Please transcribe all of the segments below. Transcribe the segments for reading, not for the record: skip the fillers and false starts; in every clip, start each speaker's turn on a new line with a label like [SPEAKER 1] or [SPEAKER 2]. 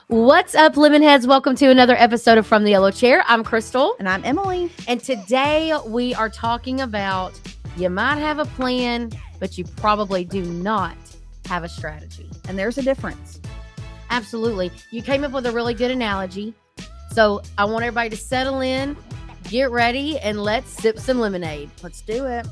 [SPEAKER 1] What's up, Lemonheads? Welcome to another episode of From the Yellow Chair. I'm Crystal.
[SPEAKER 2] And I'm Emily.
[SPEAKER 1] And today we are talking about you might have a plan, but you probably do not have a strategy.
[SPEAKER 2] And there's a difference.
[SPEAKER 1] Absolutely. You came up with a really good analogy. So I want everybody to settle in, get ready, and let's sip some lemonade.
[SPEAKER 2] Let's do it.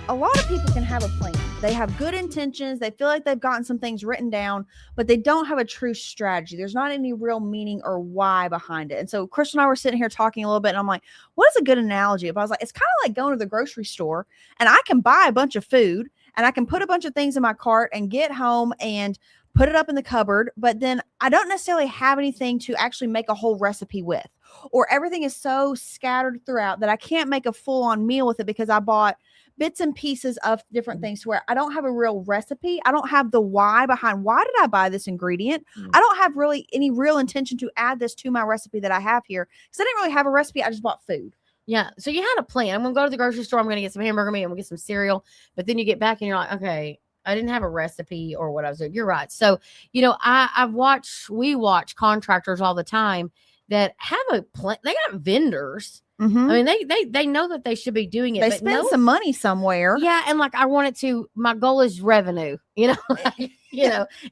[SPEAKER 2] A lot of people can have a plan. They have good intentions. They feel like they've gotten some things written down, but they don't have a true strategy. There's not any real meaning or why behind it. And so Chris and I were sitting here talking a little bit, and I'm like, what is a good analogy? But I was like, it's kind of like going to the grocery store, and I can buy a bunch of food, and I can put a bunch of things in my cart and get home and put it up in the cupboard, but then I don't necessarily have anything to actually make a whole recipe with, or everything is so scattered throughout that I can't make a full-on meal with it because I bought bits and pieces of different things to where I don't have a real recipe. I don't have the why behind why did I buy this ingredient. I don't have really any real intention to add this to my recipe that I have here because I didn't really have a recipe. I just bought food.
[SPEAKER 1] Yeah. So you had a plan. I'm going to go to the grocery store. I'm going to get some hamburger meat. I'm going to get some cereal. But then you get back and you're like, okay, I didn't have a recipe or what I was doing. You're right. So, we watch contractors all the time that have a plan. They got vendors.
[SPEAKER 2] Mm-hmm.
[SPEAKER 1] I mean, they know that they should be doing it.
[SPEAKER 2] They spend some money somewhere.
[SPEAKER 1] Yeah. And like, my goal is revenue,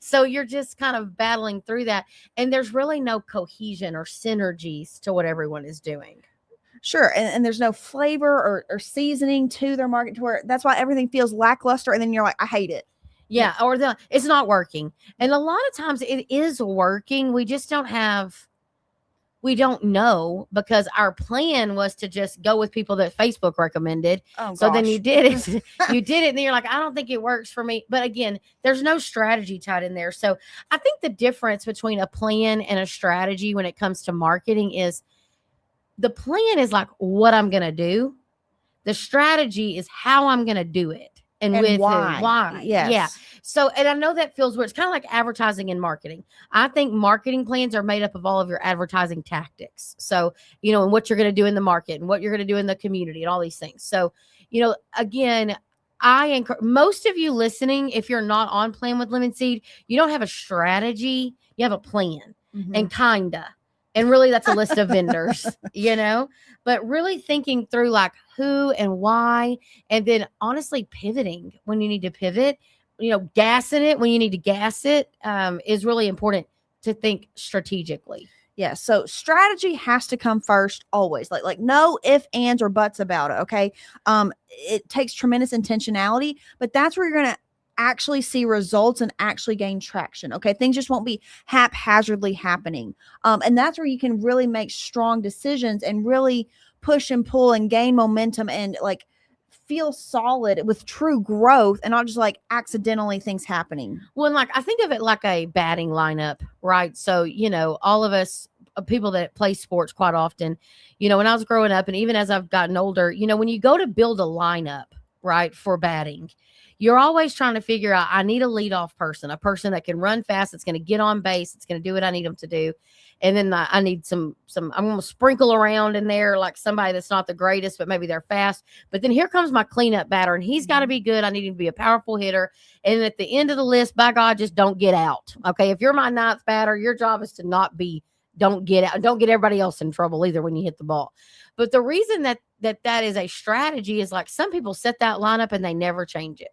[SPEAKER 1] so you're just kind of battling through that. And there's really no cohesion or synergies to what everyone is doing.
[SPEAKER 2] Sure. And there's no flavor or seasoning to their market to where that's why everything feels lackluster. And then you're like, I hate it.
[SPEAKER 1] Yeah. Or it's not working. And a lot of times it is working. We just we don't know because our plan was to just go with people that Facebook recommended.
[SPEAKER 2] Oh,
[SPEAKER 1] so then you did it. You did it. And then you're like, I don't think it works for me. But again, there's no strategy tied in there. So I think the difference between a plan and a strategy when it comes to marketing is the plan is like what I'm going to do. The strategy is how I'm going to do it. And with
[SPEAKER 2] why.
[SPEAKER 1] Why.
[SPEAKER 2] Yes.
[SPEAKER 1] Yeah. So, and I know that feels weird. It's kind of like advertising and marketing. I think marketing plans are made up of all of your advertising tactics. So, and what you're going to do in the market and what you're going to do in the community and all these things. So, again, most of you listening, if you're not on Plan with Lemon Seed, you don't have a strategy. You have a plan and kinda. And really, that's a list of vendors, but really thinking through like who and why, and then honestly pivoting when you need to pivot, gassing it when you need to gas it is really important to think strategically.
[SPEAKER 2] Yeah. So strategy has to come first always. Like no ifs, ands, or buts about it. Okay. It takes tremendous intentionality, but that's where you're going to actually see results and actually gain traction. Okay. Things just won't be haphazardly happening. And that's where you can really make strong decisions and really push and pull and gain momentum and like feel solid with true growth and not just like accidentally things happening.
[SPEAKER 1] Well, and like I think of it like a batting lineup, right? So, all of us people that play sports quite often, when I was growing up and even as I've gotten older, when you go to build a lineup, right, for batting, you're always trying to figure out, I need a leadoff person, a person that can run fast, that's going to get on base, it's going to do what I need them to do. And then I need some, I'm going to sprinkle around in there, like somebody that's not the greatest, but maybe they're fast. But then here comes my cleanup batter, and he's got to be good. I need him to be a powerful hitter. And at the end of the list, by God, just don't get out. Okay. If you're my ninth batter, your job is to don't get out. Don't get everybody else in trouble either when you hit the ball. But the reason that is a strategy is like some people set that lineup and they never change it.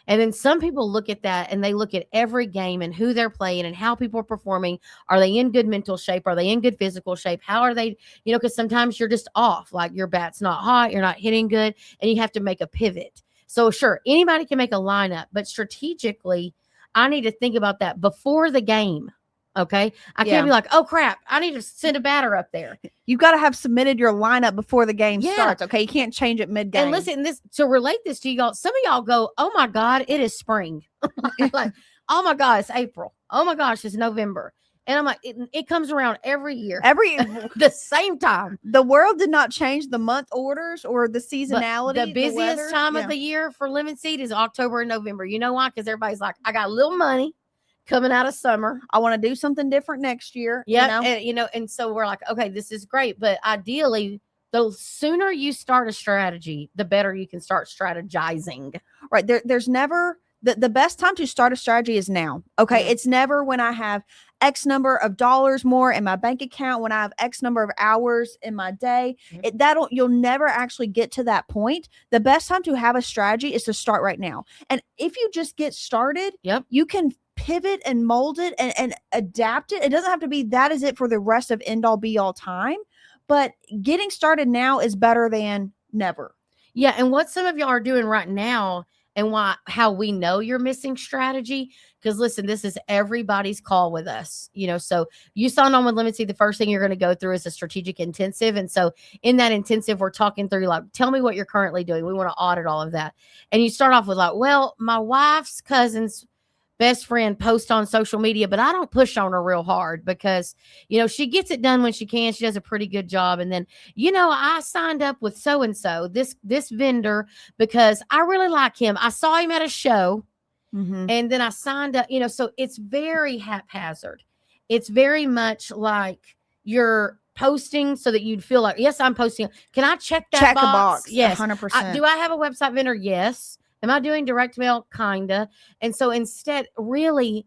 [SPEAKER 1] And then some people look at that and they look at every game and who they're playing and how people are performing. Are they in good mental shape? Are they in good physical shape? How are they, because sometimes you're just off, like your bat's not hot, you're not hitting good, and you have to make a pivot. So sure, anybody can make a lineup, but strategically, I need to think about that before the game. Okay. I can't be like, oh crap, I need to send a batter up there.
[SPEAKER 2] You've got to have submitted your lineup before the game starts. Okay. You can't change it mid-game.
[SPEAKER 1] And listen, to relate this to you all, some of y'all go, oh my God, it is spring. Like, oh my God, it's April. Oh my gosh, it's November. And I'm like, it comes around every year. The same time.
[SPEAKER 2] The world did not change the month orders or the seasonality.
[SPEAKER 1] But the busiest time of the year for Lemon Seed is October and November. You know why? Because everybody's like, I got a little money coming out of summer.
[SPEAKER 2] I want to do something different next year.
[SPEAKER 1] Yeah.
[SPEAKER 2] You know?
[SPEAKER 1] And so we're like, okay, this is great. But ideally, the sooner you start a strategy, the better you can start strategizing.
[SPEAKER 2] Right. There's never the best time to start a strategy is now. Okay.
[SPEAKER 1] Mhm.
[SPEAKER 2] It's never when I have X number of dollars more in my bank account, when I have X number of hours in my day.
[SPEAKER 1] Mhm.
[SPEAKER 2] You'll never actually get to that point. The best time to have a strategy is to start right now. And if you just get started,
[SPEAKER 1] Yep.
[SPEAKER 2] you can pivot and mold it and adapt it. It doesn't have to be that is it for the rest of end all be all time. But getting started now is better than never.
[SPEAKER 1] Yeah. And what some of y'all are doing right now, and how we know you're missing strategy, because listen, this is everybody's call with us, so you signed on with Limitsy. The first thing you're going to go through is a strategic intensive. And so in that intensive, we're talking through like, tell me what you're currently doing. We want to audit all of that. And you start off with like, well, my wife's cousin's best friend post on social media, but I don't push on her real hard because, she gets it done when she can. She does a pretty good job. And then, I signed up with so-and-so, this vendor, because I really like him. I saw him at a show and then I signed up, so it's very haphazard. It's very much like you're posting so that you'd feel like, yes, I'm posting. Can I check that box?
[SPEAKER 2] A box.
[SPEAKER 1] Yes.
[SPEAKER 2] 100%.
[SPEAKER 1] Do I have a website vendor? Yes. Am I doing direct mail? Kinda. And so instead, really,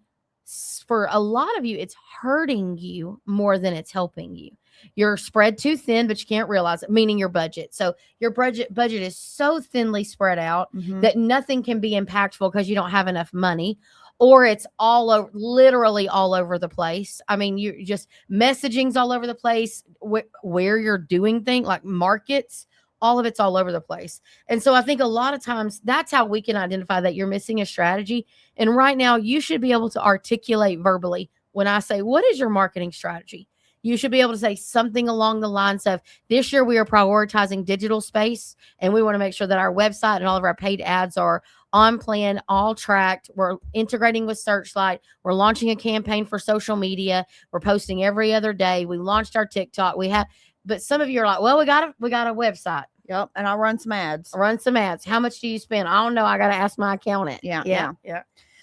[SPEAKER 1] for a lot of you, it's hurting you more than it's helping you. You're spread too thin, but you can't realize it, meaning your budget. So your budget is so thinly spread out that nothing can be impactful because you don't have enough money, or it's all over, literally all over the place. I mean, you just messaging's all over the place where you're doing things like markets. All of it's all over the place. And so I think a lot of times that's how we can identify that you're missing a strategy. And right now you should be able to articulate verbally when I say, what is your marketing strategy? You should be able to say something along the lines of, this year we are prioritizing digital space, and we want to make sure that our website and all of our paid ads are on plan, all tracked. We're integrating with Searchlight. We're launching a campaign for social media. We're posting every other day. We launched our TikTok. But some of you are like, well, we got a website.
[SPEAKER 2] Yep. And I'll run some ads.
[SPEAKER 1] How much do you spend? I don't know. I got to ask my accountant.
[SPEAKER 2] Yeah.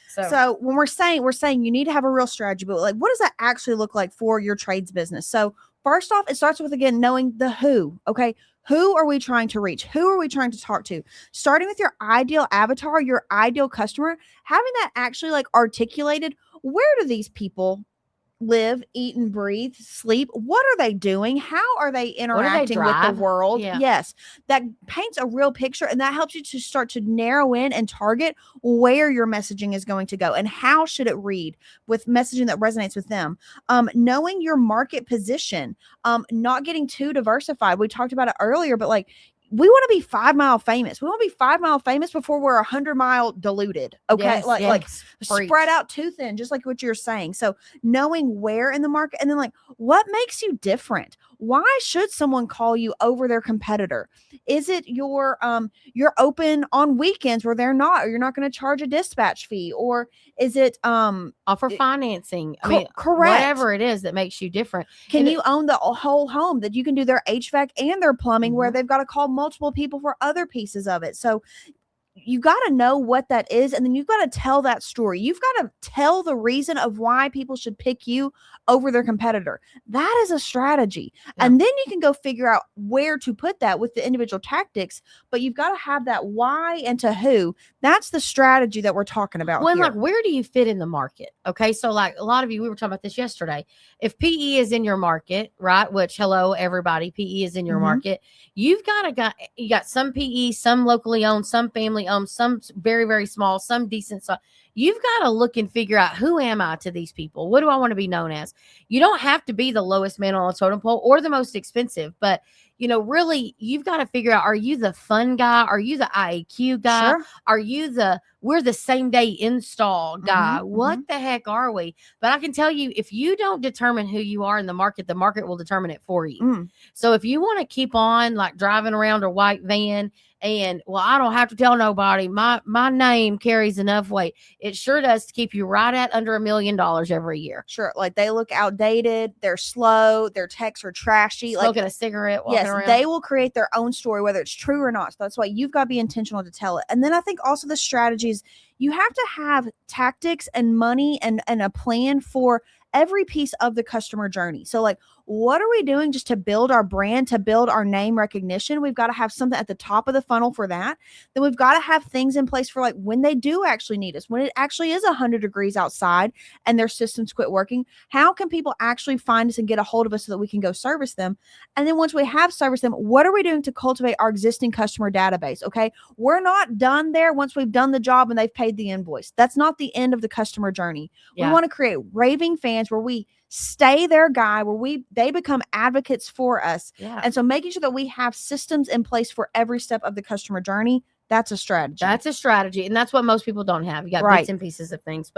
[SPEAKER 1] So
[SPEAKER 2] when we're saying you need to have a real strategy, but like, what does that actually look like for your trades business? So first off, it starts with, again, knowing the who. Okay. Who are we trying to reach? Who are we trying to talk to? Starting with your ideal avatar, your ideal customer, having that actually like articulated. Where do these people live, eat, and breathe, sleep? What are they doing? How are they interacting with the world?
[SPEAKER 1] Yeah.
[SPEAKER 2] Yes, that paints a real picture, and that helps you to start to narrow in and target where your messaging is going to go and how should it read with messaging that resonates with them. Knowing your market position, not getting too diversified. We talked about it earlier, but like, we want to be 5 Mile famous. We want to be 5 Mile famous before we're 100 Mile diluted. Okay. Like spread out too thin, just like what you're saying. So knowing where in the market, and then like, what makes you different? Why should someone call you over their competitor? Is it you're open on weekends where they're not, or you're not going to charge a dispatch fee? Or is it
[SPEAKER 1] offer financing? I mean,
[SPEAKER 2] correct.
[SPEAKER 1] Whatever it is that makes you different.
[SPEAKER 2] Can you own the whole home that you can do their HVAC and their plumbing where they've got to call multiple people for other pieces of it? So you got to know what that is, and then you've got to tell that story. You've got to tell the reason of why people should pick you over their competitor. That is a strategy. Yeah. And then you can go figure out where to put that with the individual tactics, but you've got to have that why and to who. That's the strategy that we're talking about.
[SPEAKER 1] Well, like, where do you fit in the market? Okay. So like a lot of you, we were talking about this yesterday. If PE is in your market, right? Which, hello, everybody, PE is in your market. You got some PE, some locally owned, some family owned, some very, very small, some decent size. You've got to look and figure out, who am I to these people? What do I want to be known as? You don't have to be the lowest man on a totem pole or the most expensive, but really, you've got to figure out, are you the fun guy? Are you the IAQ guy? Sure. Are you we're the same day install guy? What the heck are we? But I can tell you, if you don't determine who you are in the market will determine it for you. So if you want to keep on like driving around a white van And well, I don't have to tell nobody. My name carries enough weight. It sure does to keep you right at under $1 million every year.
[SPEAKER 2] Sure. Like they look outdated, they're slow, their texts are trashy.
[SPEAKER 1] Smoking a cigarette, walking
[SPEAKER 2] yes,
[SPEAKER 1] around.
[SPEAKER 2] they will create their own story, whether it's true or not. So that's why you've got to be intentional to tell it. And then I think also the strategies, you have to have tactics and money and a plan for every piece of the customer journey. So like, what are we doing just to build our brand, to build our name recognition? We've got to have something at the top of the funnel for that. Then we've got to have things in place for like when they do actually need us, when it actually is 100 degrees outside and their systems quit working. How can people actually find us and get a hold of us so that we can go service them? And then once we have serviced them, what are we doing to cultivate our existing customer database? Okay. We're not done there once we've done the job and they've paid the invoice. That's not the end of the customer journey.
[SPEAKER 1] Yeah.
[SPEAKER 2] We want to create raving fans where we stay their guy, where they become advocates for us.
[SPEAKER 1] Yeah.
[SPEAKER 2] And so making sure that we have systems in place for every step of the customer journey, that's a strategy.
[SPEAKER 1] That's a strategy. And that's what most people don't have. You got
[SPEAKER 2] Right.
[SPEAKER 1] bits and pieces of things.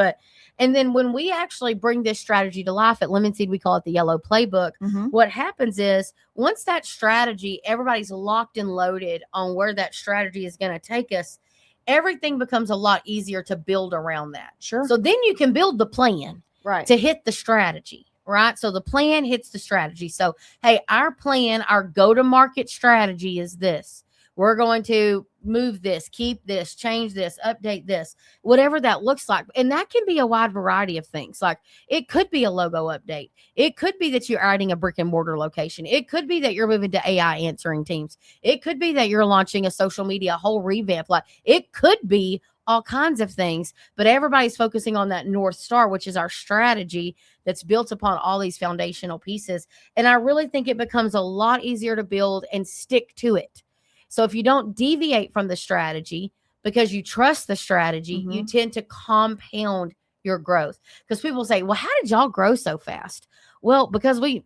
[SPEAKER 1] And then when we actually bring this strategy to life at Lemon Seed, we call it the yellow playbook.
[SPEAKER 2] Mhm.
[SPEAKER 1] What happens is once that strategy, everybody's locked and loaded on where that strategy is going to take us, everything becomes a lot easier to build around that.
[SPEAKER 2] Sure.
[SPEAKER 1] So then you can build the plan
[SPEAKER 2] right.
[SPEAKER 1] to hit the strategy, right? So the plan hits the strategy. So, hey, our plan, our go-to-market strategy is this. We're going to move this, keep this, change this, update this, whatever that looks like. And that can be a wide variety of things. Like it could be a logo update. It could be that you're adding a brick and mortar location. It could be that you're moving to AI answering teams. It could be that you're launching a social media, whole revamp. Like it could be all kinds of things, but everybody's focusing on that North Star, which is our strategy that's built upon all these foundational pieces. And I really think it becomes a lot easier to build and stick to it. So if you don't deviate from the strategy because you trust the strategy,
[SPEAKER 2] Mhm.
[SPEAKER 1] you tend to compound your growth. Because people say, well, how did y'all grow so fast? Well, because we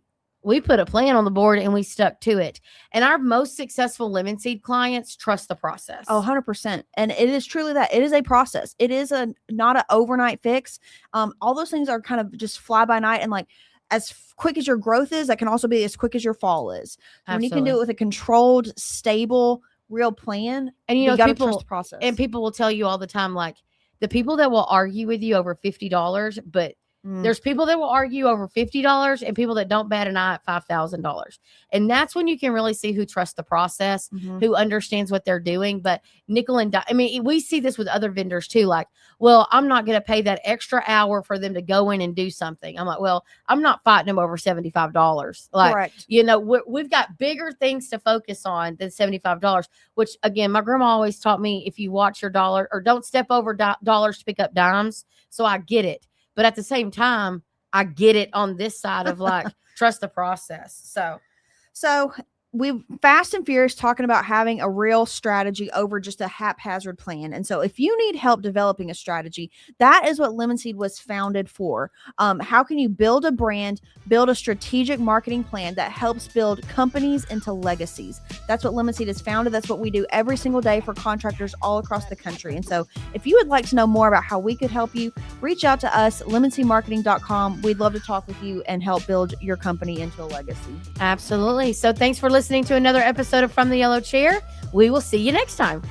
[SPEAKER 1] put a plan on the board and we stuck to it. And our most successful Lemon Seed clients trust the process.
[SPEAKER 2] Oh, 100%. And it is truly that. It is a process. It is not an overnight fix. All those things are kind of just fly by night, and like as quick as your growth is, that can also be as quick as your fall is. When you can do it with a controlled, stable, real plan,
[SPEAKER 1] and you know,
[SPEAKER 2] gotta
[SPEAKER 1] people
[SPEAKER 2] trust the process.
[SPEAKER 1] And people will tell you all the time, like the people that will argue with you over $50, but there's people that will argue over $50 and people that don't bat an eye at $5,000. And that's when you can really see who trusts the process, who understands what they're doing. But nickel and dime, I mean, we see this with other vendors too. Like, well, I'm not going to pay that extra hour for them to go in and do something. I'm like, well, I'm not fighting them over $75. Like,
[SPEAKER 2] Correct.
[SPEAKER 1] you know, we've got bigger things to focus on than $75, which again, my grandma always taught me, if you watch your dollar or don't step over dollars to pick up dimes. So I get it. But at the same time, I get it on this side of like, trust the process. So we've fast and furious talking about having a real strategy over just a haphazard plan. And so if you need help developing a strategy, that is what Lemon Seed was founded for. How can you build a brand, build a strategic marketing plan that helps build companies into legacies? That's what Lemon Seed is founded. That's what we do every single day for contractors all across the country. And so if you would like to know more about how we could help you, reach out to us, lemonseedmarketing.com. We'd love to talk with you and help build your company into a legacy. Absolutely. So thanks for listening to another episode of From the Yellow Chair. We will see you next time.